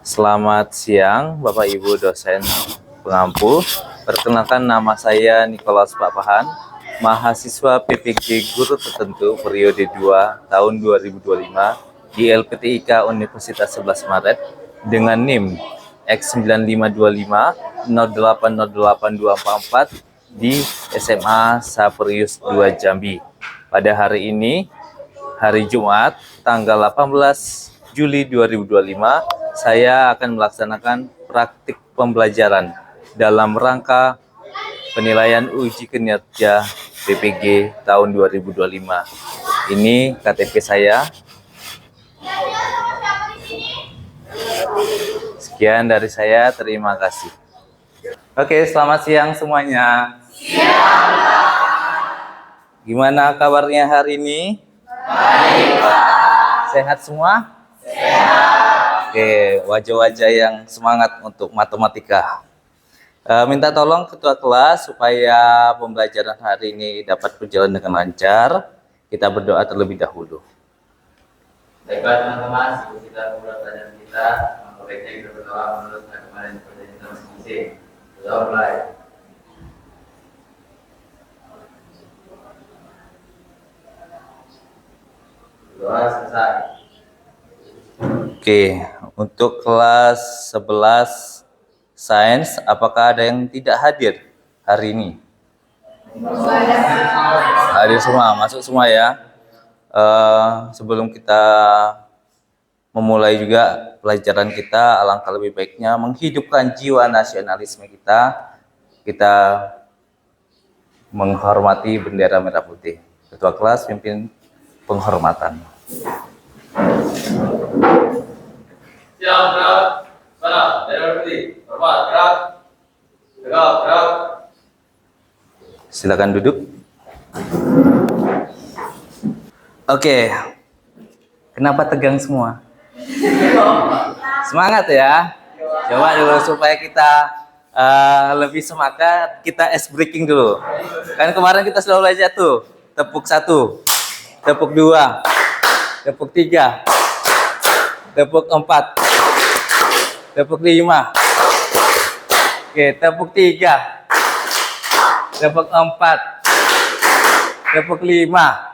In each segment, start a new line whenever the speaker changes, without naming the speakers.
Selamat siang, Bapak Ibu dosen pengampu. Perkenalkan, nama saya Nicholas Papahan, mahasiswa PPG Guru Tertentu periode 2 tahun 2025 di LPTIK Universitas 11 Maret dengan NIM X9525 0808244 di SMA Saperius 2 Jambi. Pada hari ini, hari Jumat, tanggal 18 Juli 2025, saya akan melaksanakan praktik pembelajaran dalam rangka penilaian uji kinerja PPG tahun 2025. Ini KTP saya. Sekian dari saya, terima kasih. Oke, selamat siang semuanya. Gimana kabarnya hari ini? Baik, Pak. Sehat semua? Oke, wajah-wajah yang semangat untuk matematika. Minta tolong ketua kelas supaya pembelajaran hari ini dapat berjalan dengan lancar. Kita berdoa terlebih dahulu.
Baiklah teman-teman, sebelum kita memulai pelajaran kita, maka baiknya kita berdoa menurut agama dan percayaan kita masing-masing. Berdoa mulai. Berdoa selesai.
Oke, untuk kelas 11 sains, apakah ada yang tidak hadir hari ini? Hadir semua, masuk semua ya. Sebelum kita memulai juga pelajaran kita, alangkah lebih baiknya menghidupkan jiwa nasionalisme kita menghormati bendera merah putih. Ketua kelas pimpin penghormatan.
Siap, gerak. Sana, bendera putih. Hormat, gerak. Tegak, gerak.
Silakan duduk. Oke. Kenapa tegang semua? Semangat ya. Coba dulu supaya kita lebih semangat, kita ice breaking dulu. Kan kemarin kita sudah belajar tuh. Tepuk 1, tepuk 2, tepuk 3, tepuk 4, tepuk 5. Oke, tepuk 3, tepuk 4, tepuk 5,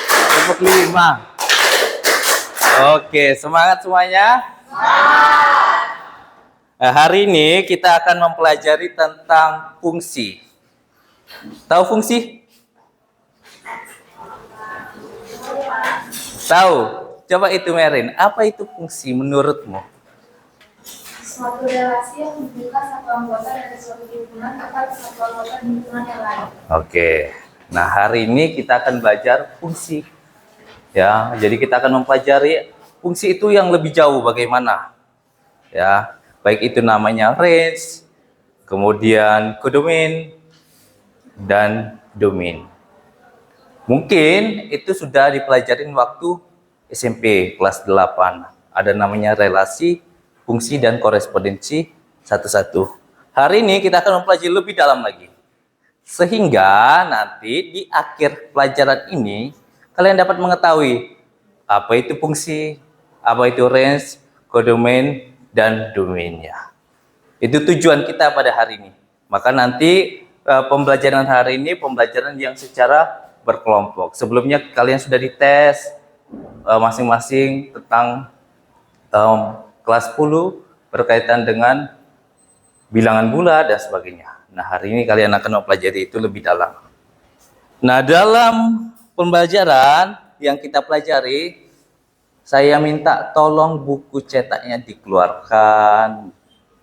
tepuk 5. Oke, semangat semuanya. Nah, hari ini kita akan mempelajari tentang fungsi. Tahu fungsi? Tahu? Coba itu Merin, apa itu fungsi menurutmu?
Suatu relasi yang menghubungkan satu anggota dari suatu himpunan kepada satu anggota di himpunan yang lain.
Oke, nah hari ini kita akan belajar fungsi. Ya, jadi kita akan mempelajari fungsi itu yang lebih jauh bagaimana. Ya, baik itu namanya range, kemudian kodomain, dan domain. Mungkin itu sudah dipelajarin waktu SMP kelas 8. Ada namanya relasi, fungsi, dan korespondensi satu-satu. Hari ini kita akan mempelajari lebih dalam lagi. Sehingga nanti di akhir pelajaran ini, kalian dapat mengetahui apa itu fungsi, apa itu range, kodomain, dan domainnya. Itu tujuan kita pada hari ini. Maka nanti pembelajaran hari ini pembelajaran yang secara berkelompok. Sebelumnya kalian sudah dites masing-masing tentang kelas 10 berkaitan dengan bilangan bulat dan sebagainya. Nah, hari ini kalian akan mempelajari itu lebih dalam. Nah, dalam pembelajaran yang kita pelajari, saya minta tolong buku cetaknya dikeluarkan.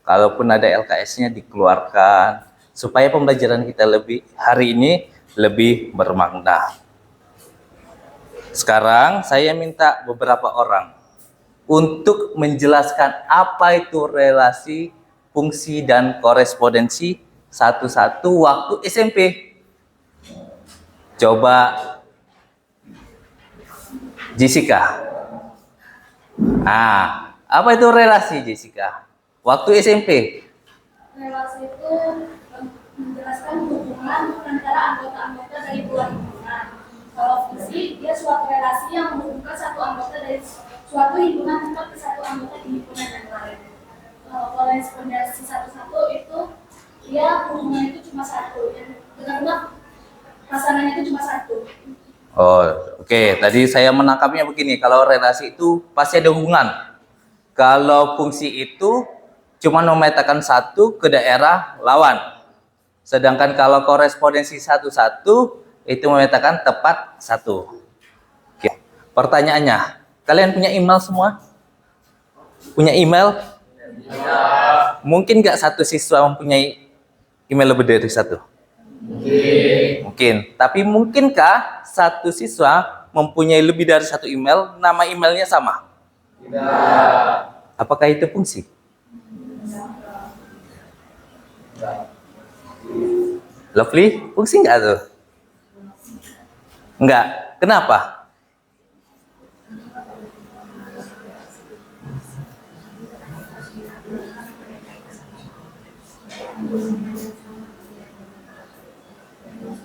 Kalaupun ada LKS-nya dikeluarkan, supaya pembelajaran kita hari ini lebih bermakna. Sekarang saya minta beberapa orang untuk menjelaskan apa itu relasi, fungsi, dan korespondensi satu-satu waktu SMP. Coba Jessica. Nah, apa itu relasi, Jessica? Waktu SMP.
Relasi itu menjelaskan hubungan antara anggota-anggota dari dua himpunan. Kalau fungsi, dia suatu relasi yang menghubungkan satu anggota dari suatu himpunan ke satu anggota di himpunan yang lain. korespondensi satu-satu itu dia hubungan itu cuma satu, yang benar-benar pasangannya itu cuma satu.
Oh, oke. Tadi saya menangkapnya begini, kalau relasi itu pasti ada hubungan. Kalau fungsi itu cuma memetakan satu ke daerah lawan. Sedangkan kalau korespondensi satu-satu itu memetakan tepat satu. Oke. Pertanyaannya, kalian punya email semua? Punya email? Mungkin nggak satu siswa mempunyai email lebih dari satu? Mungkin. Tapi mungkinkah satu siswa mempunyai lebih dari satu email, nama emailnya sama? Tidak. Apakah itu fungsi? Lovely, fungsi nggak tuh? Enggak. Kenapa?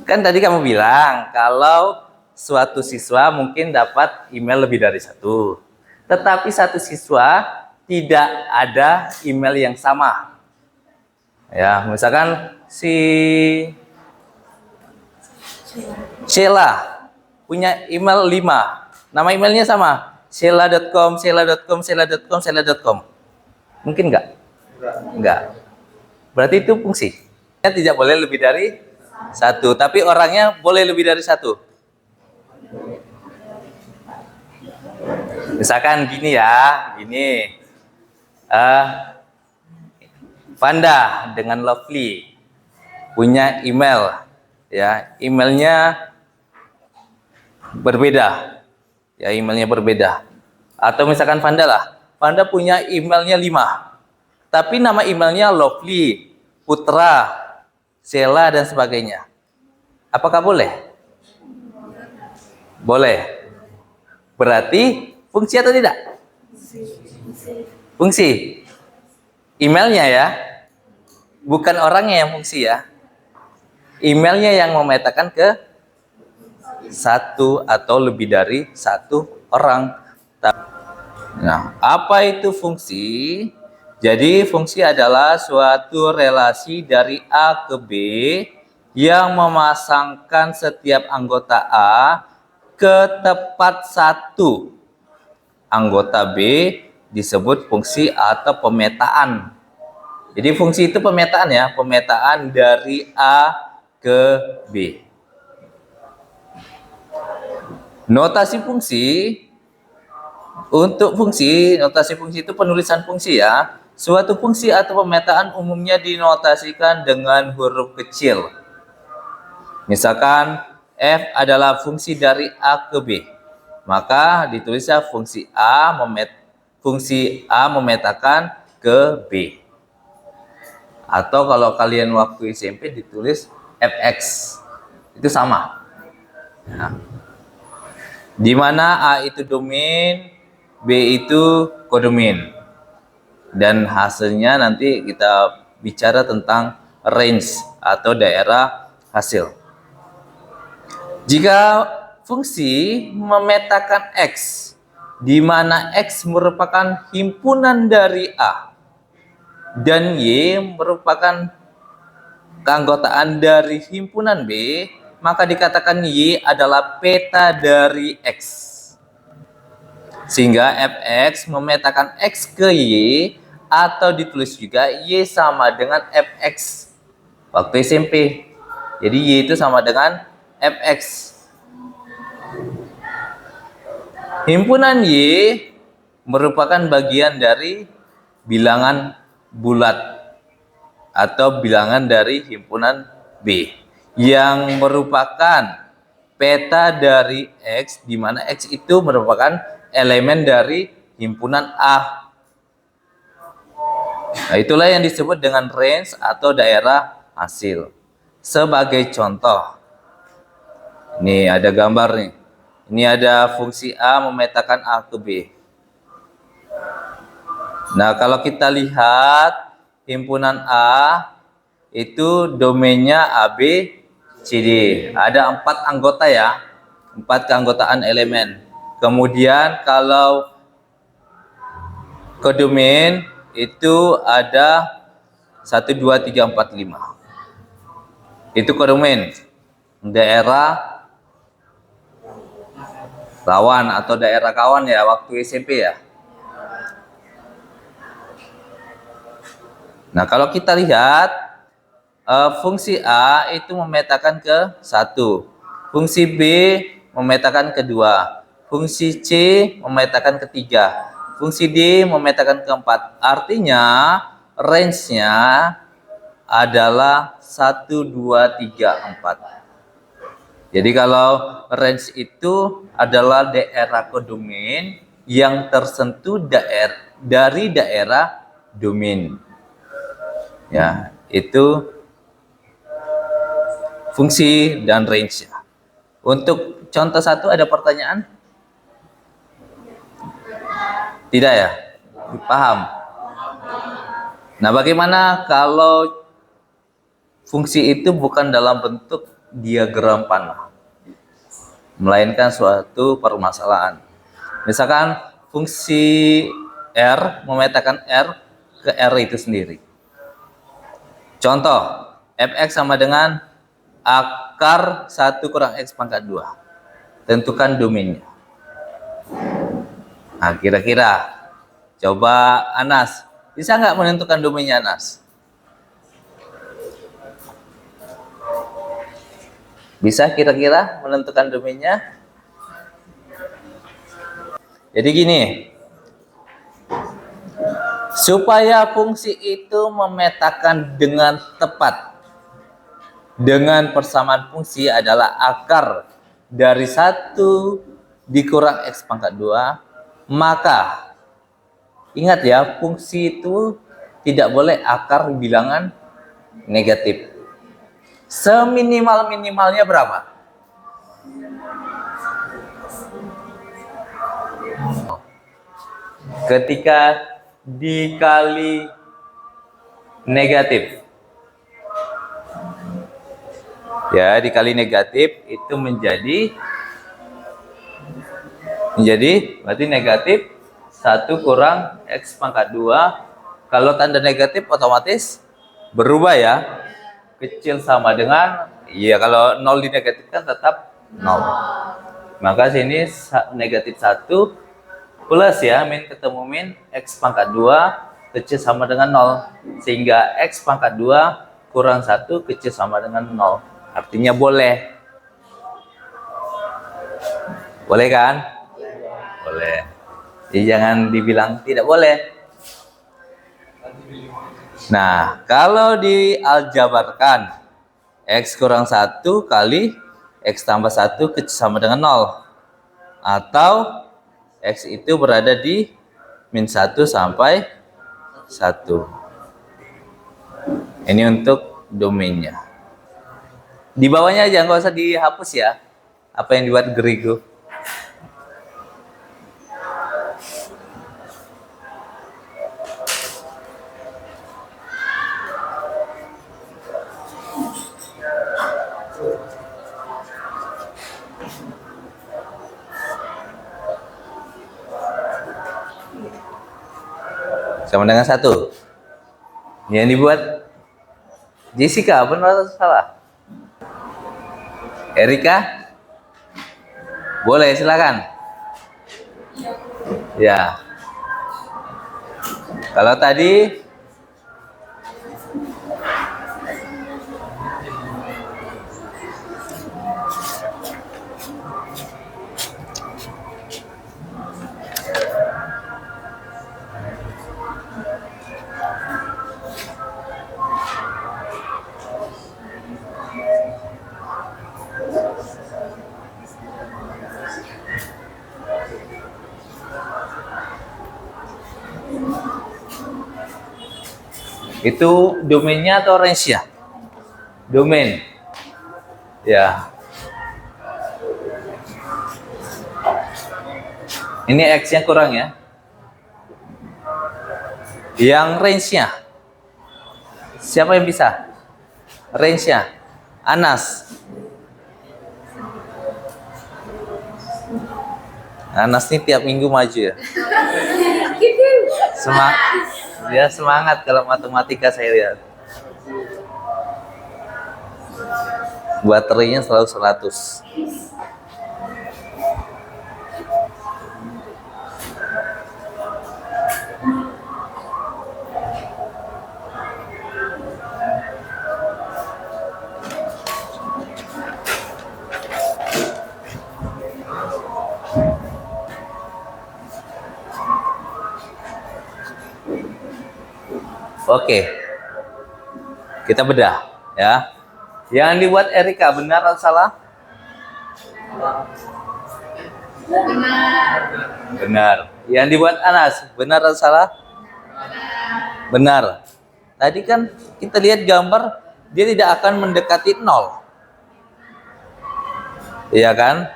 Kan tadi kamu bilang kalau suatu siswa mungkin dapat email lebih dari satu. Tetapi satu siswa tidak ada email yang sama. Ya, misalkan si Sheila punya email 5. Nama emailnya sama. sheila.com, sheila.com, sheila.com, sheila.com. Mungkin enggak? Enggak. Berarti itu fungsi. Tidak boleh lebih dari satu, tapi orangnya boleh lebih dari satu. Misalkan gini ya, gini. Vanda dengan Lovely punya email, ya, emailnya berbeda, ya, emailnya berbeda. Atau misalkan Vanda lah, Vanda punya emailnya 5, tapi nama emailnya Lovely, Putra, Sheila dan sebagainya. Apakah boleh? Boleh. Berarti fungsi atau tidak? Fungsi. Emailnya ya. Bukan orangnya yang fungsi ya. Emailnya yang memetakan ke satu atau lebih dari satu orang. Nah, apa itu fungsi? Jadi fungsi adalah suatu relasi dari A ke B yang memasangkan setiap anggota A ke tepat satu anggota B, disebut fungsi atau pemetaan. Jadi fungsi itu pemetaan ya, pemetaan dari A ke B. Notasi fungsi, untuk fungsi, notasi fungsi itu penulisan fungsi ya. Suatu fungsi atau pemetaan umumnya dinotasikan dengan huruf kecil. Misalkan F adalah fungsi dari A ke B, maka ditulisnya fungsi A memetakan ke B. Atau kalau kalian waktu SMP ditulis Fx, itu sama. Ya. Di mana A itu domain, B itu kodomain. Dan hasilnya nanti kita bicara tentang range atau daerah hasil. Jika fungsi memetakan X, di mana X merupakan himpunan dari A dan Y merupakan keanggotaan dari himpunan B, maka dikatakan Y adalah peta dari X. Sehingga Fx memetakan X ke Y, atau ditulis juga Y sama dengan Fx waktu SMP. Jadi Y itu sama dengan Fx. Himpunan Y merupakan bagian dari bilangan bulat atau bilangan dari himpunan B yang merupakan peta dari X, di mana X itu merupakan elemen dari himpunan A. Nah, itulah yang disebut dengan range atau daerah hasil. Sebagai contoh, ini ada gambar nih. Ini ada fungsi A memetakan A ke B. Nah, kalau kita lihat himpunan A itu domainnya AB, CD. Ada 4 anggota ya, 4 keanggotaan elemen. Kemudian kalau kodomain itu ada 1, 2, 3, 4, 5. Itu kodomen daerah rawan atau daerah kawan ya waktu SMP ya. Nah, kalau kita lihat fungsi A itu memetakan ke 1, fungsi B memetakan ke 2, fungsi C memetakan ke 3, fungsi D memetakan ke 4. Artinya range-nya adalah 1, 2, 3, 4. Jadi kalau range itu adalah daerah kodomen yang tersentuh dari daerah domain. Ya, itu fungsi dan range-nya. Untuk contoh 1 ada pertanyaan? Tidak ya? Paham? Nah, bagaimana kalau fungsi itu bukan dalam bentuk diagram panah, melainkan suatu permasalahan. Misalkan fungsi R memetakan R ke R itu sendiri. Contoh, fx sama dengan akar 1 kurang x pangkat 2. Tentukan domainnya. Nah, kira-kira coba Anas, bisa nggak menentukan domainnya Anas? Bisa kira-kira menentukan domainnya? Jadi gini, supaya fungsi itu memetakan dengan tepat dengan persamaan fungsi adalah akar dari 1 dikurang x pangkat 2, maka ingat ya, fungsi itu tidak boleh akar bilangan negatif. Seminimal-minimalnya berapa? Ketika dikali negatif. Ya, dikali negatif itu menjadi berarti negatif 1 kurang x pangkat 2. Kalau tanda negatif otomatis berubah ya. Kecil sama dengan, ya kalau 0 dinegatifkan tetap 0. Maka sini negatif 1 plus ya, min ketemu min, x pangkat 2 kecil sama dengan 0. Sehingga x pangkat 2 kurang 1 kecil sama dengan 0. Artinya boleh. Boleh kan? Boleh. Jadi jangan dibilang tidak boleh. Nah, kalau dialjabarkan x kurang 1 kali x tambah 1 kecil sama dengan 0. Atau x itu berada di min 1 sampai 1. Ini untuk domainnya. Di bawahnya aja, nggak usah dihapus ya. Apa yang dibuat Grego. Sama dengan 1. Yang dibuat Jessica, benar atau salah? Erika? Boleh, silakan. Ya. Kalau tadi itu domainnya atau range-nya? Domain. Ya. Ini X-nya kurang ya. Yang range-nya. Siapa yang bisa? Range-nya. Anas. Anas ini tiap minggu maju ya. Dia semangat kalau matematika saya lihat. Baterainya selalu 100. Oke, kita bedah ya. Yang dibuat Erika benar atau salah?
Benar.
Benar. Yang dibuat Anas benar atau salah? Benar. Tadi kan kita lihat gambar, dia tidak akan mendekati 0. Iya kan?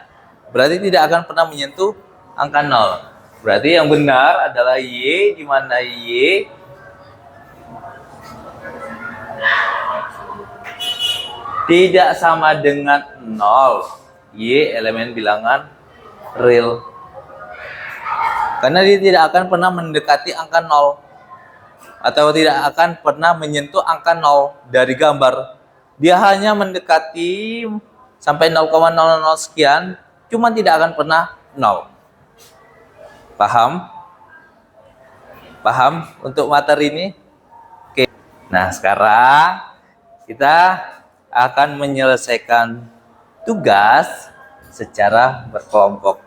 Berarti tidak akan pernah menyentuh angka 0. Berarti yang benar adalah Y, di mana Y tidak sama dengan 0. Y elemen bilangan real. Karena dia tidak akan pernah mendekati angka 0. Atau tidak akan pernah menyentuh angka 0 dari gambar. Dia hanya mendekati sampai 0,00 sekian, cuma tidak akan pernah 0. Paham? Paham untuk materi ini? Oke. Nah, sekarang kita akan menyelesaikan tugas secara berkelompok.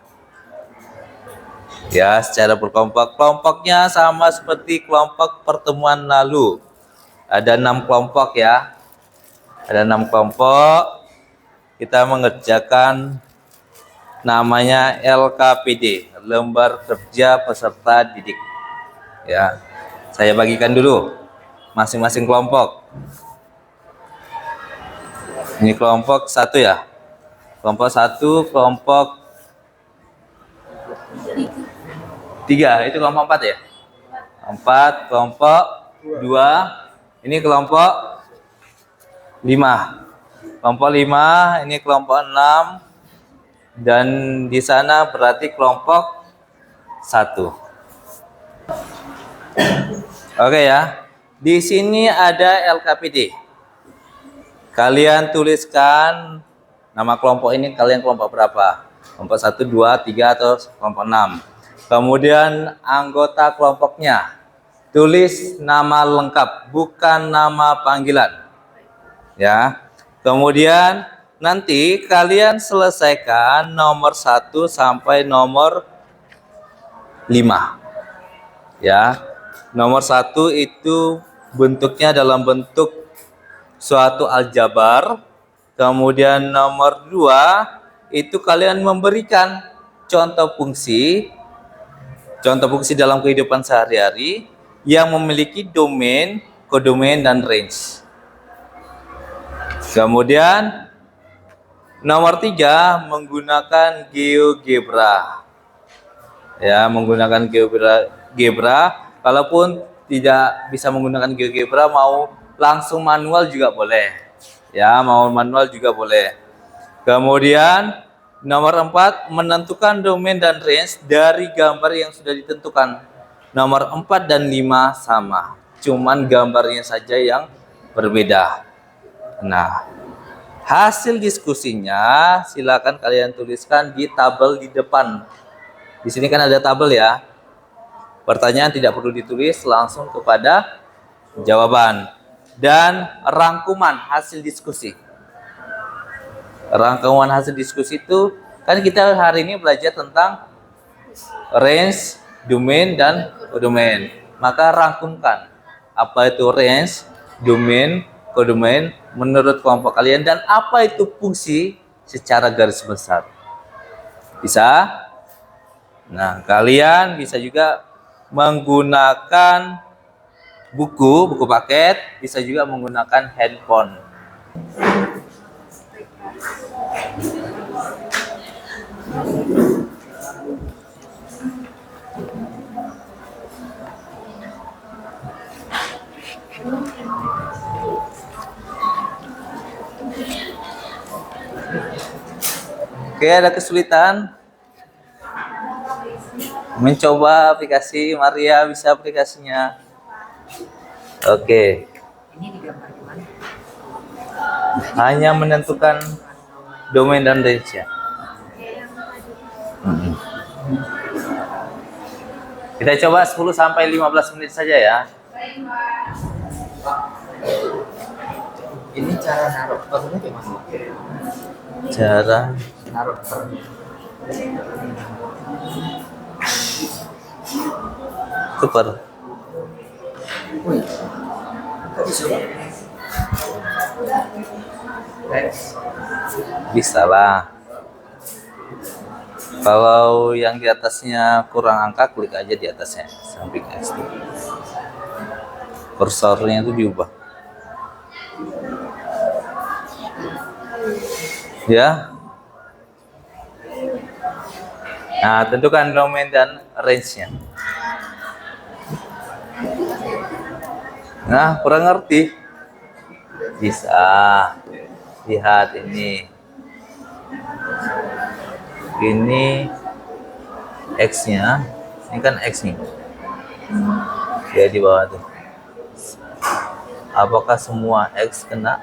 Ya, secara berkelompok. Kelompoknya sama seperti kelompok pertemuan lalu. Ada 6 kelompok ya. Ada 6 kelompok. Kita mengerjakan namanya LKPD, Lembar Kerja Peserta Didik. Ya. Saya bagikan dulu masing-masing kelompok. Ini kelompok 1 ya. Kelompok 1, kelompok 3, itu kelompok 4 ya? 4, kelompok 2, ini kelompok 5. Kelompok 5, ini kelompok 6, dan di sana berarti kelompok 1. Oke ya, di sini ada LKPD. Kalian tuliskan nama kelompok ini, kalian kelompok berapa? Kelompok 1, 2, 3, atau kelompok 6. Kemudian anggota kelompoknya. Tulis nama lengkap, bukan nama panggilan. Ya. Kemudian nanti kalian selesaikan nomor 1 sampai nomor 5. Ya. Nomor 1 itu bentuknya dalam bentuk suatu aljabar. Kemudian nomor 2 itu kalian memberikan contoh fungsi dalam kehidupan sehari-hari yang memiliki domain, kodomain, dan range. Kemudian nomor 3 menggunakan GeoGebra. Ya, menggunakan GeoGebra. Kalaupun tidak bisa menggunakan GeoGebra, mau langsung manual juga boleh. Ya, mau manual juga boleh. Kemudian nomor 4 menentukan domain dan range dari gambar yang sudah ditentukan. Nomor 4 dan 5 sama, cuman gambarnya saja yang berbeda. Nah, hasil diskusinya silakan kalian tuliskan di tabel di depan. Di sini kan ada tabel ya. Pertanyaan tidak perlu ditulis, langsung kepada jawaban. Dan rangkuman hasil diskusi. Rangkuman hasil diskusi itu kan kita hari ini belajar tentang range, domain, dan kodomain. Maka rangkumkan apa itu range, domain, kodomain menurut kelompok kalian, dan apa itu fungsi secara garis besar. Bisa? Nah, kalian bisa juga menggunakan buku paket, bisa juga menggunakan handphone. Oke, ada kesulitan? Mencoba aplikasi Maria, bisa aplikasinya. Oke.
Ini digambar gimana?
Hanya menentukan domain dan range-nya. Mm-mm. Kita coba 10 sampai 15 menit saja ya.
Ini cara naruh pernya gimana?
Cara
Naruh pernya.
super.
Wih, kok bisa? X.
Bisa lah. Kalau yang di atasnya kurang angka, klik aja di atasnya, samping X. Kursornya itu diubah. Ya. Nah, tentukan domain dan range-nya. Nah, kurang ngerti. Bisa. Lihat ini. Ini X-nya. Ini kan X nih. Dia di bawah tuh. Apakah semua X kena?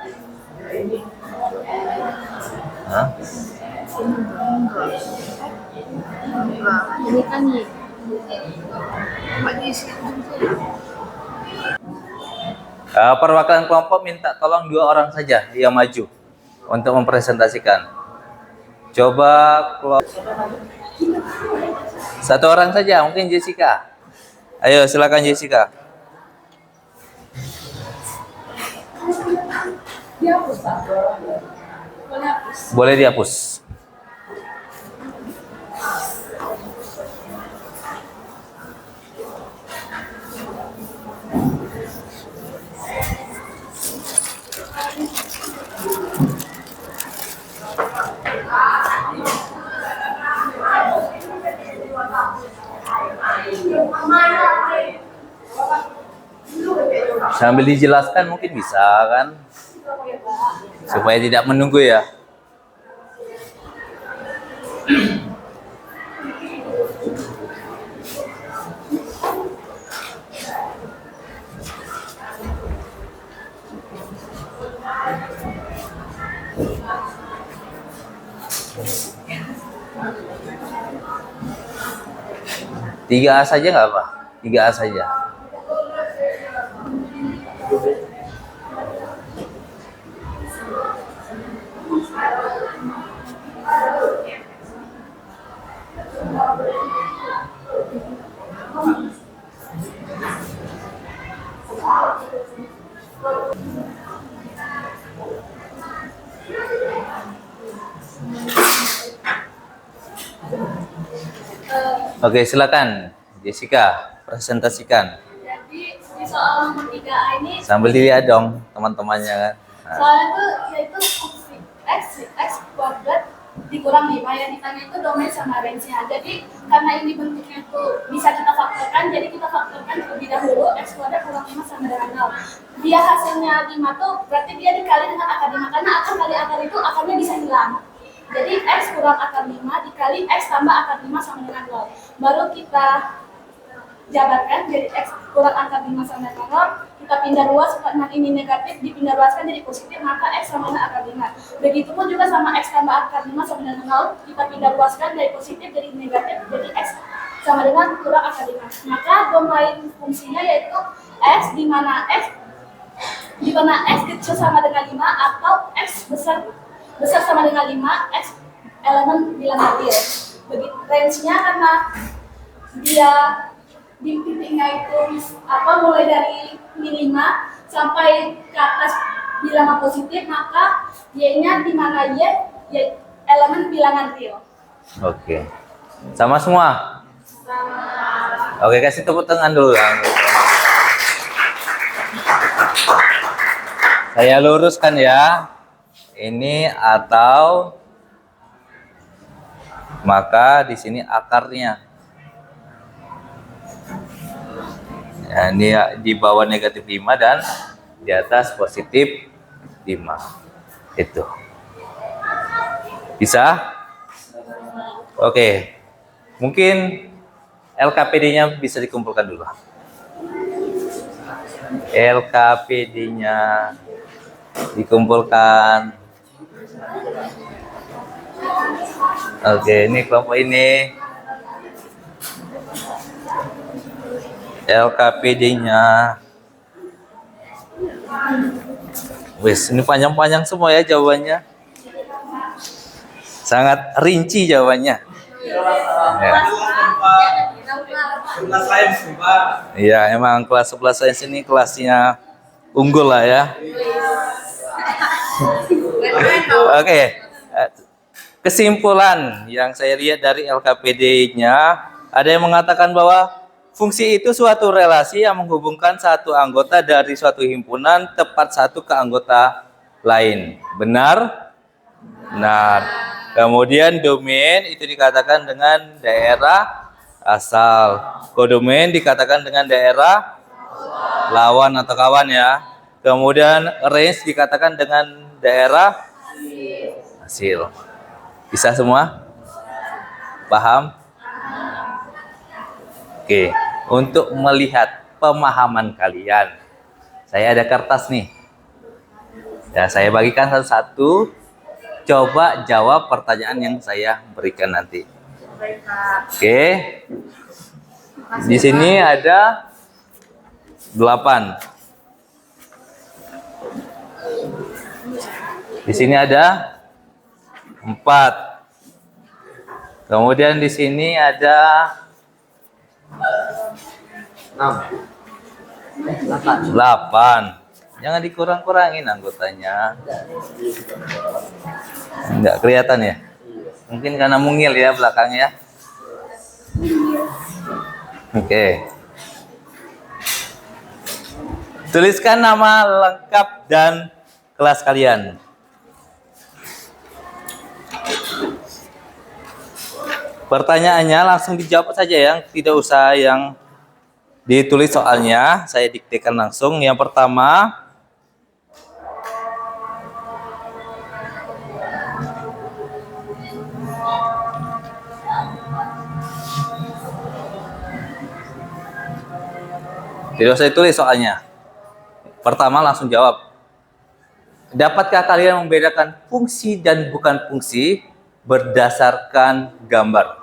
Hah?
Ini kan Y.
Perwakilan kelompok minta tolong 2 orang saja yang maju untuk mempresentasikan. Coba satu orang saja, mungkin Jessica. Ayo silakan Jessica.
Dihapus, Pak. Boleh hapus.
Boleh dihapus. Sambil dijelaskan mungkin bisa kan, supaya tidak menunggu ya. Tiga A saja nggak apa? 3A saja. Oke, silakan Jessica presentasikan.
Jadi di soal nomor 3A ini
Sambil dilihat dong teman-temannya kan. Nah,
soalnya tuh yaitu fungsi X kuadrat dikurang 5 yang ditanya itu domain sama range-nya. Jadi karena ini bentuknya tuh bisa kita faktorkan, jadi kita faktorkan terlebih dahulu X kuadrat kurang 5 sama dengan 0. Dia hasilnya 5 tuh berarti dia dikali dengan akar 5 karena akar kali akar itu akarnya bisa hilang. Jadi X kurang akar 5 dikali X tambah akar 5 sama dengan 0. Baru kita jabarkan jadi X kurang akar 5 sama dengan 0, kita pindah ruas karena ini negatif dipindah ruaskan jadi positif, maka X sama dengan akar 5. Begitupun juga sama X tambah akar 5 sama dengan 0, kita pindah ruaskan dari positif jadi negatif, jadi X sama dengan kurang akar 5. Maka domain fungsinya yaitu X di mana X kecil sama dengan 5 atau X besar sama dengan 5, X elemen bilangan real. Begitu range-nya karena dia di titiknya itu mulai dari minima sampai ke atas bilangan positif, maka Y-nya di mana Y elemen bilangan real.
oke. Sama semua? Oke, kasih tepuk tangan dulu. Saya luruskan ya. Ini atau maka di sini akarnya. Ya, ini di bawah negatif 5 dan di atas positif 5. Itu. Bisa? Oke. Mungkin LKPD-nya bisa dikumpulkan dulu. LKPD-nya dikumpulkan. Oke, ini kelompok ini. LKPD-nya. Wes, ini panjang-panjang semua ya jawabannya. Sangat rinci jawabannya. Ya. Iya, emang kelas 11 sains ini kelasnya unggul lah ya. Oke. Kesimpulan yang saya lihat dari LKPD-nya, ada yang mengatakan bahwa fungsi itu suatu relasi yang menghubungkan satu anggota dari suatu himpunan tepat satu ke anggota lain. Benar? Benar. Kemudian domain itu dikatakan dengan daerah asal. Kodomain dikatakan dengan daerah lawan atau kawan ya. Kemudian range dikatakan dengan daerah hasil. Bisa semua? Paham? Oke, untuk melihat pemahaman kalian, saya ada kertas nih. Ya, saya bagikan satu-satu. Coba jawab pertanyaan yang saya berikan nanti. Oke. Di sini ada 8. Di sini ada 4. Kemudian di sini ada 8. Jangan dikurang-kurangin anggotanya. Enggak kelihatan ya? Mungkin karena mungil ya belakangnya. Oke. Tuliskan nama lengkap dan kelas kalian. Pertanyaannya langsung dijawab saja ya, tidak usah yang ditulis soalnya. Saya diktekan langsung. Yang pertama, tidak usah ditulis soalnya. Pertama langsung jawab. Dapatkah kalian membedakan fungsi dan bukan fungsi berdasarkan gambar?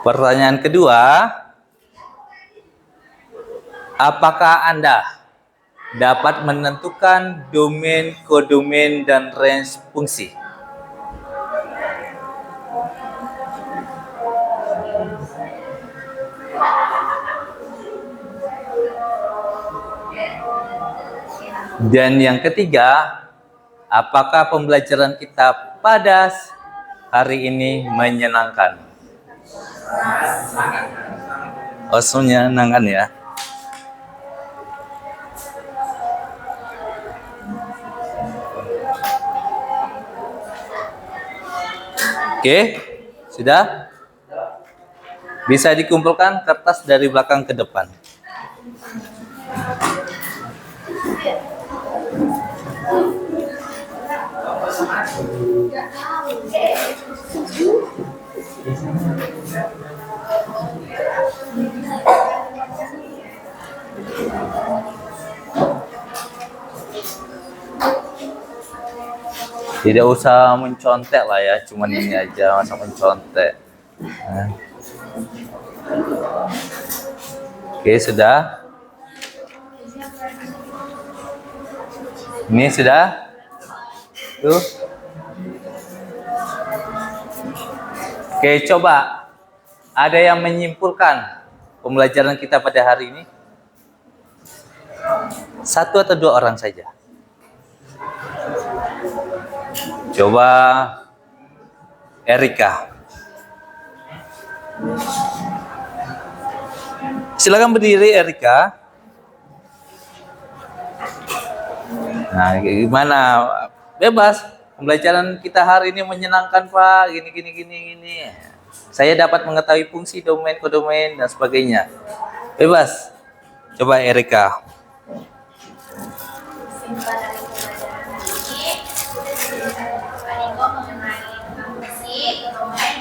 Pertanyaan kedua, apakah Anda dapat menentukan domain, kodomain, dan range fungsi? Dan yang ketiga, apakah pembelajaran kita pada hari ini menyenangkan? Oh, menyenangkan ya. Oke, sudah? Bisa dikumpulkan kertas dari belakang ke depan. Tidak usah mencontek lah ya, cuman ini aja, masa mencontek. Nah. Oke, sudah. Ini sudah. Tuh. Oke, coba. Ada yang menyimpulkan pembelajaran kita pada hari ini? 1 atau 2 orang saja. Coba Erika. Silakan berdiri Erika. Nah, gimana? Bebas. Pembelajaran kita hari ini menyenangkan, Pak. Gini. Saya dapat mengetahui fungsi domain, kodomain, dan sebagainya. Bebas. Coba Erika.
Simpan dari pelajaran hari ini. Pak Niko mengenai fungsi,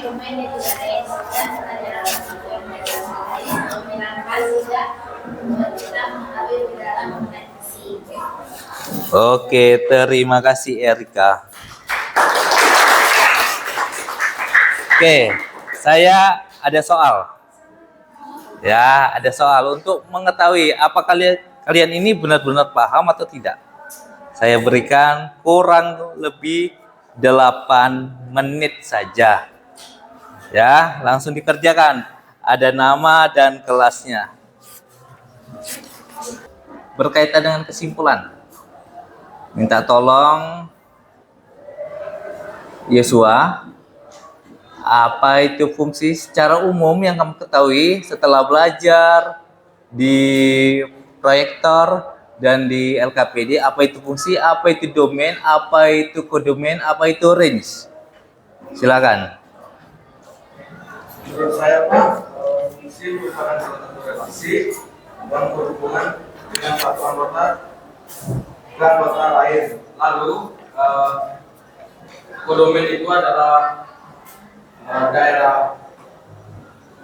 domain dan juga range dan pelajaran yang menyenangkan sehingga membuat kita mengetahui lebih dalam mengenai fungsi.
Oke, terima kasih Erika. Oke, saya ada soal. Ya, ada soal untuk mengetahui apa kalian ini benar-benar paham atau tidak. Saya berikan kurang lebih 8 menit saja. Ya, langsung dikerjakan. Ada nama dan kelasnya. Berkaitan dengan kesimpulan. Minta tolong Yesua, apa itu fungsi secara umum yang kamu ketahui setelah belajar di proyektor dan di LKPD? Apa itu fungsi, apa itu domain, apa itu kodomain, apa itu range? Silakan.
Menurut saya Pak, fungsi merupakan salah satu relasi yang berhubungan dengan satu anggota dan anggota lain. Lalu kodomain itu adalah daerah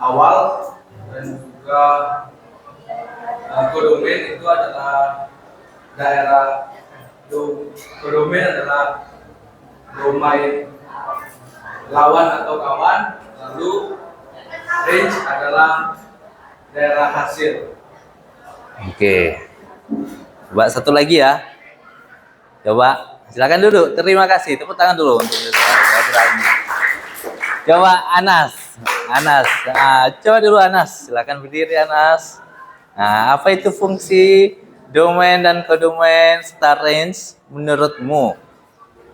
awal dan juga kodomain itu adalah daerah kodomain adalah domain lawan atau kawan, lalu range adalah daerah hasil.
Oke. Coba satu lagi ya. Coba silakan duduk. Terima kasih. Tepuk tangan dulu untuk coba Anas. Nah, coba dulu Anas. Silakan berdiri Anas. Nah, apa itu fungsi domain dan kodomain serta range menurutmu?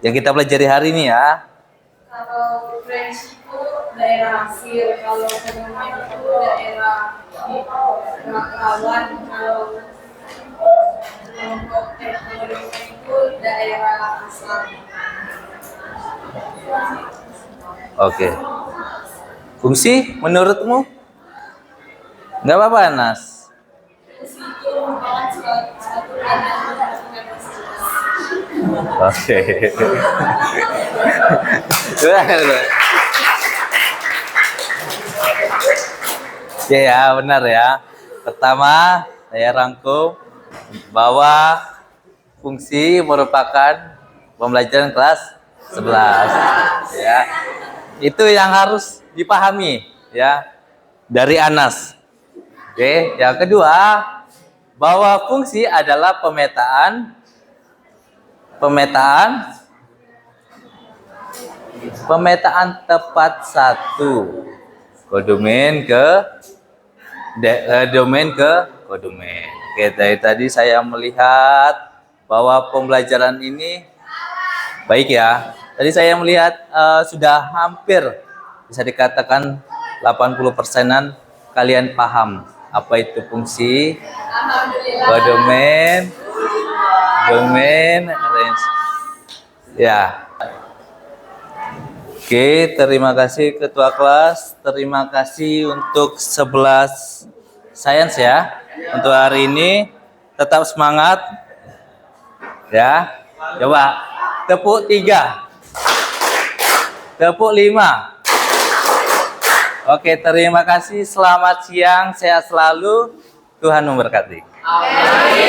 Yang kita pelajari hari ini ya.
Kalau range itu daerah hasil, kalau kodomain itu daerah kawan, kalau kodomain itu daerah asal.
Oke. Fungsi menurutmu? Nggak apa-apa Anas.
Fungsi itu merupakan suatu keadaan yang
Oke. Oke ya, benar ya. Pertama, saya rangkum bahwa fungsi merupakan pembelajaran kelas 11 ya. Itu yang harus dipahami ya dari Anas. Oke, yang kedua, bahwa fungsi adalah pemetaan tepat satu kodomain ke domain ke kodomain. Oke, dari tadi saya melihat bahwa pembelajaran ini baik ya. Tadi saya melihat sudah hampir bisa dikatakan 80%-an kalian paham apa itu fungsi, kodomain, domain, range. Ya. Oke, terima kasih Ketua Kelas. Terima kasih untuk 11 sains ya. Untuk hari ini tetap semangat. Ya. Coba tepuk 3. Tepuk 5. Oke, terima kasih. Selamat siang. Sehat selalu. Tuhan memberkati.
Amin.